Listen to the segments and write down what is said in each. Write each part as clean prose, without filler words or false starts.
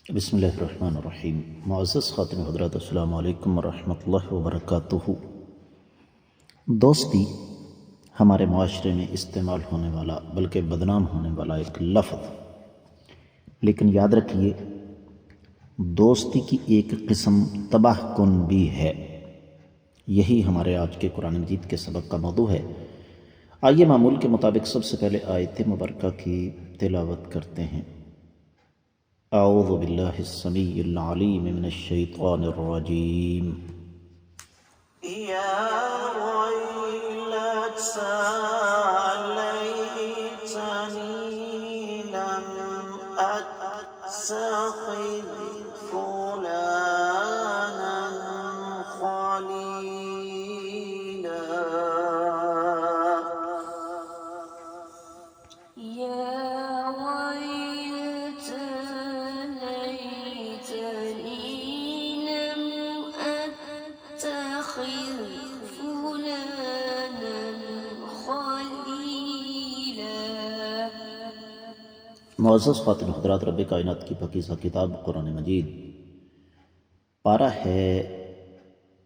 بسم اللہ الرحمن الرحیم۔ معزز خاتم حضرات، السلام علیکم ورحمۃ اللہ وبرکاتہ۔ دوستی ہمارے معاشرے میں استعمال ہونے والا بلکہ بدنام ہونے والا ایک لفظ، لیکن یاد رکھیے دوستی کی ایک قسم تباہ کن بھی ہے۔ یہی ہمارے آج کے قرآن مجید کے سبق کا موضوع ہے۔ آئیے معمول کے مطابق سب سے پہلے آیت مبارکہ کی تلاوت کرتے ہیں۔ اعوذ باللہ السمیع العلیم من الشیطان الرجیم۔ يا ويلتى ليتني لم أتخذ فلانا خليلا يا ويلتى ليتني لم أتخذ فلانا خليلا معزز خاتم حضرات، رب کائنات کی پاکیزہ کتاب قرآن مجید پارہ ہے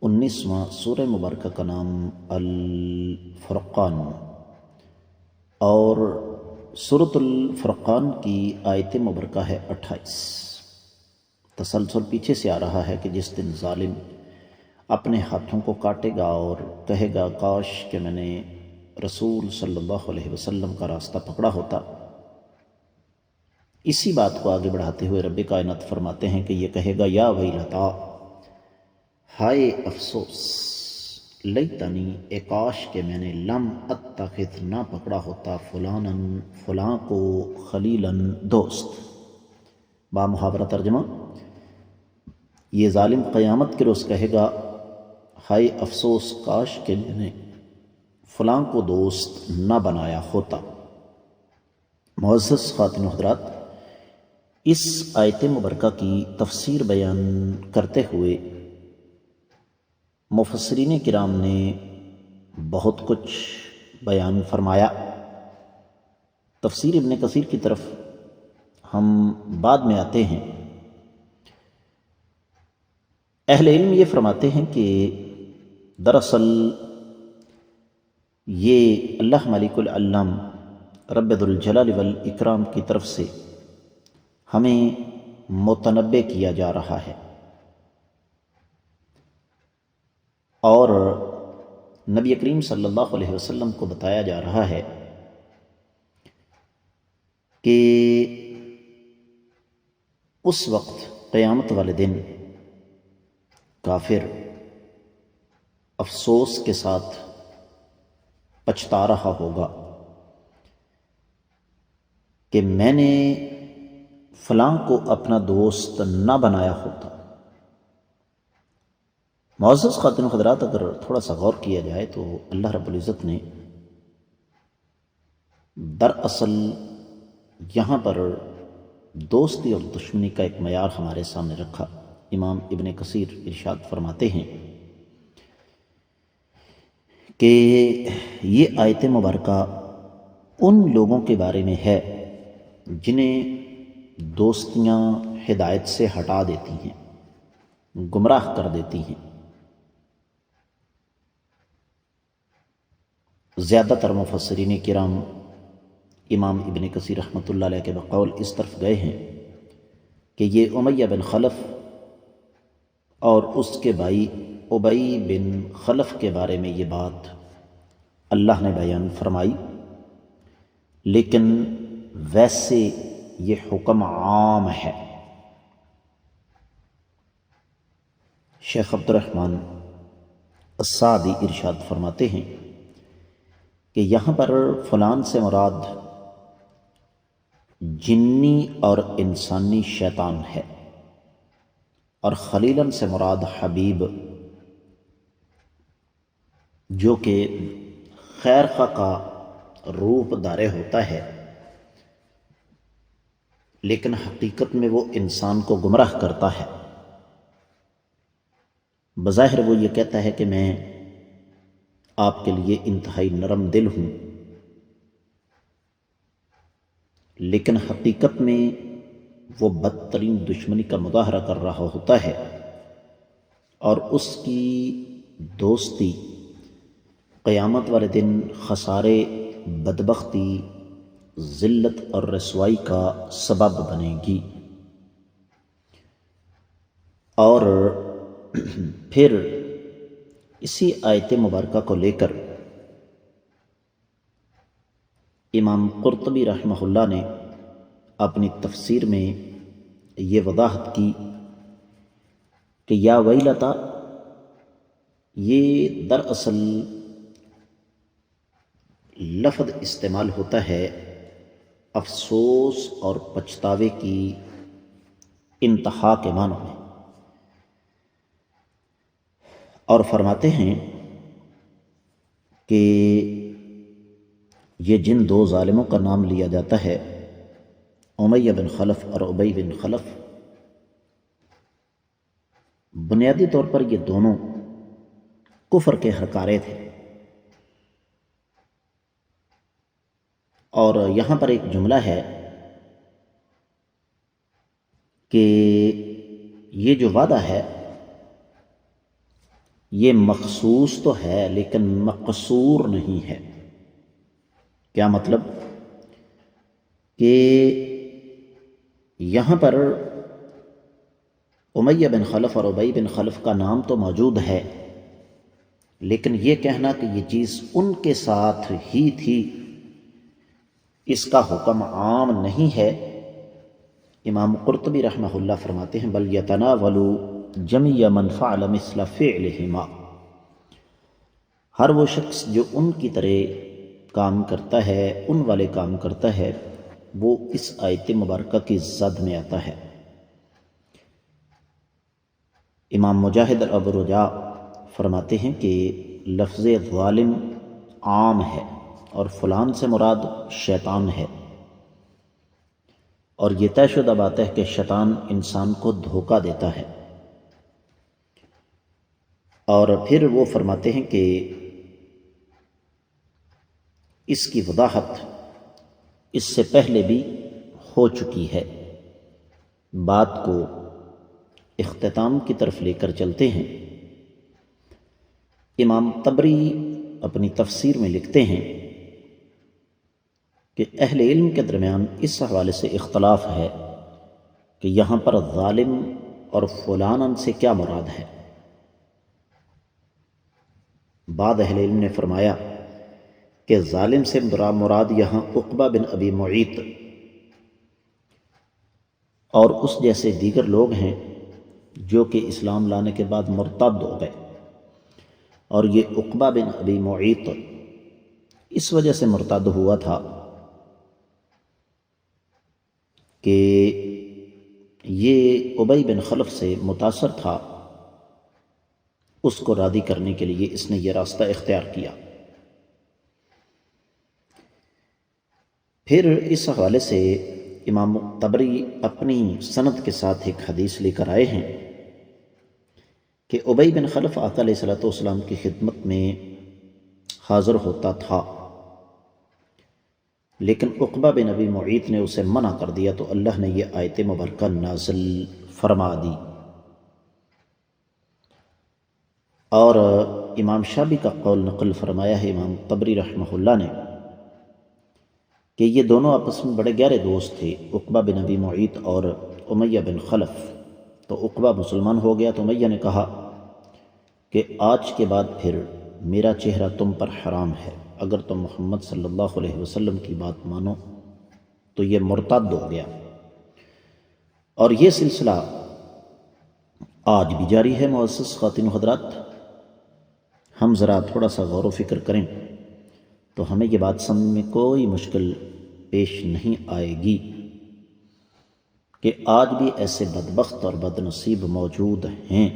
19واں، سورہ مبارکہ کا نام الفرقان، اور سورۃ الفرقان کی آیت مبارکہ ہے 28۔ تسلسل پیچھے سے آ رہا ہے کہ جس دن ظالم اپنے ہاتھوں کو کاٹے گا اور کہے گا کاش کہ میں نے رسول صلی اللہ علیہ وسلم کا راستہ پکڑا ہوتا۔ اسی بات کو آگے بڑھاتے ہوئے رب کائنات فرماتے ہیں کہ یہ کہے گا یا ویلتا، ہائے افسوس، لیتنی، اے کاش کہ میں نے لم اتخذ، نہ پکڑا ہوتا، فلانا، فلاں کو، خلیلاً، دوست۔ با محاورہ ترجمہ، یہ ظالم قیامت کے روز کہے گا ہائے افسوس، کاش کہ میں نے فلاں کو دوست نہ بنایا ہوتا۔ معزز خاتم حضرات، اس آیت مبارکہ کی تفسیر بیان کرتے ہوئے مفسرین کرام نے بہت کچھ بیان فرمایا۔ تفسیر ابن کثیر کی طرف ہم بعد میں آتے ہیں۔ اہل علم یہ فرماتے ہیں کہ دراصل یہ اللہ مالک العلام رب ذوالجلال والاکرام کی طرف سے ہمیں متنبع کیا جا رہا ہے، اور نبی کریم صلی اللہ علیہ وسلم کو بتایا جا رہا ہے کہ اس وقت قیامت والے دن کافر افسوس کے ساتھ پچھتا رہا ہوگا کہ میں نے فلاں کو اپنا دوست نہ بنایا ہوتا۔ معزز خاتم حضرات، اگر تھوڑا سا غور کیا جائے تو اللہ رب العزت نے دراصل یہاں پر دوستی اور دشمنی کا ایک معیار ہمارے سامنے رکھا۔ امام ابن کثیر ارشاد فرماتے ہیں کہ یہ آیت مبارکہ ان لوگوں کے بارے میں ہے جنہیں دوستیاں ہدایت سے ہٹا دیتی ہیں، گمراہ کر دیتی ہیں۔ زیادہ تر مفسرین کرام امام ابن کثیر رحمۃ اللہ علیہ کے بقول اس طرف گئے ہیں کہ یہ امیہ بن خلف اور اس کے بھائی ابی بن خلف کے بارے میں یہ بات اللہ نے بیان فرمائی، لیکن ویسے یہ حکم عام ہے۔ شیخ عبد الرحمن السعدی ارشاد فرماتے ہیں کہ یہاں پر فلان سے مراد جنی اور انسانی شیطان ہے، اور خلیلاً سے مراد حبیب، جو کہ خیر خواہ کا روپ دارے ہوتا ہے، لیکن حقیقت میں وہ انسان کو گمراہ کرتا ہے۔ بظاہر وہ یہ کہتا ہے کہ میں آپ کے لیے انتہائی نرم دل ہوں، لیکن حقیقت میں وہ بدترین دشمنی کا مظاہرہ کر رہا ہوتا ہے اور اس کی دوستی قیامت والے دن خسارے، بدبختی، ذلت اور رسوائی کا سبب بنے گی۔ اور پھر اسی آیت مبارکہ کو لے کر امام قرطبی رحمہ اللہ نے اپنی تفسیر میں یہ وضاحت کی کہ یا ویلتا، یہ دراصل لفظ استعمال ہوتا ہے افسوس اور پچھتاوے کی انتہا کے معنوں میں، اور فرماتے ہیں کہ یہ جن دو ظالموں کا نام لیا جاتا ہے، امیہ بن خلف اور ابی بن خلف، بنیادی طور پر یہ دونوں کفر کے ہرکارے تھے۔ اور یہاں پر ایک جملہ ہے کہ یہ جو وعدہ ہے یہ مخصوص تو ہے لیکن مقصور نہیں ہے۔ کیا مطلب؟ کہ یہاں پر امیہ بن خلف اور ابی بن خلف کا نام تو موجود ہے، لیکن یہ کہنا کہ یہ چیز ان کے ساتھ ہی تھی، اس کا حکم عام نہیں ہے۔ امام قرطبی رحمہ اللہ فرماتے ہیں بل یتناول جمیع من فعل مثل فعلہما، ہر وہ شخص جو ان کی طرح کام کرتا ہے، ان والے کام کرتا ہے، وہ اس آیت مبارکہ کی زد میں آتا ہے۔ امام مجاہد ابو رجاء فرماتے ہیں کہ لفظ ظالم عام ہے اور فلان سے مراد شیطان ہے، اور یہ طے شدہ بات ہے کہ شیطان انسان کو دھوکہ دیتا ہے۔ اور پھر وہ فرماتے ہیں کہ اس کی وضاحت اس سے پہلے بھی ہو چکی ہے۔ بات کو اختتام کی طرف لے کر چلتے ہیں۔ امام طبری اپنی تفسیر میں لکھتے ہیں کہ اہل علم کے درمیان اس حوالے سے اختلاف ہے کہ یہاں پر ظالم اور فلانن سے کیا مراد ہے۔ بعض اہل علم نے فرمایا کہ ظالم سے مراد یہاں عقبہ بن ابی معیط اور اس جیسے دیگر لوگ ہیں جو کہ اسلام لانے کے بعد مرتد ہو گئے، اور یہ عقبہ بن ابی معیط اس وجہ سے مرتد ہوا تھا کہ یہ ابی بن خلف سے متاثر تھا، اس کو راضی کرنے کے لیے اس نے یہ راستہ اختیار کیا۔ پھر اس حوالے سے امام طبری اپنی سند کے ساتھ ایک حدیث لے کر آئے ہیں کہ ابی بن خلف آقا علیہ الصلوۃ والسلام کی خدمت میں حاضر ہوتا تھا، لیکن عقبہ بن ابی معیط نے اسے منع کر دیا تو اللہ نے یہ آیت مبارکہ نازل فرما دی۔ اور امام شابی کا قول نقل فرمایا ہے امام طبری رحمہ اللہ نے کہ یہ دونوں آپس میں بڑے گہرے دوست تھے، عقبہ بن ابی معیط اور امیہ بن خلف۔ تو عقبہ مسلمان ہو گیا تو امیہ نے کہا کہ آج کے بعد پھر میرا چہرہ تم پر حرام ہے، اگر تم محمد صلی اللہ علیہ وسلم کی بات مانو تو یہ مرتد ہو گیا۔ اور یہ سلسلہ آج بھی جاری ہے۔ معزز خواتین و حضرات، ہم ذرا تھوڑا سا غور و فکر کریں تو ہمیں یہ بات سمجھ میں کوئی مشکل پیش نہیں آئے گی کہ آج بھی ایسے بدبخت اور بد نصیب موجود ہیں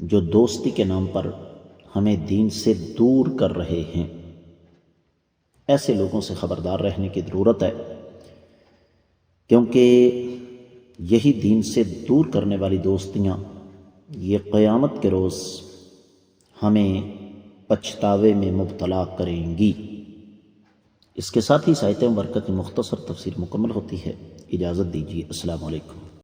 جو دوستی کے نام پر ہمیں دین سے دور کر رہے ہیں۔ ایسے لوگوں سے خبردار رہنے کی ضرورت ہے، کیونکہ یہی دین سے دور کرنے والی دوستیاں یہ قیامت کے روز ہمیں پچھتاوے میں مبتلا کریں گی۔ اس کے ساتھ ہی آیت مبارکہ کی مختصر تفسیر مکمل ہوتی ہے۔ اجازت دیجیے، السلام علیکم۔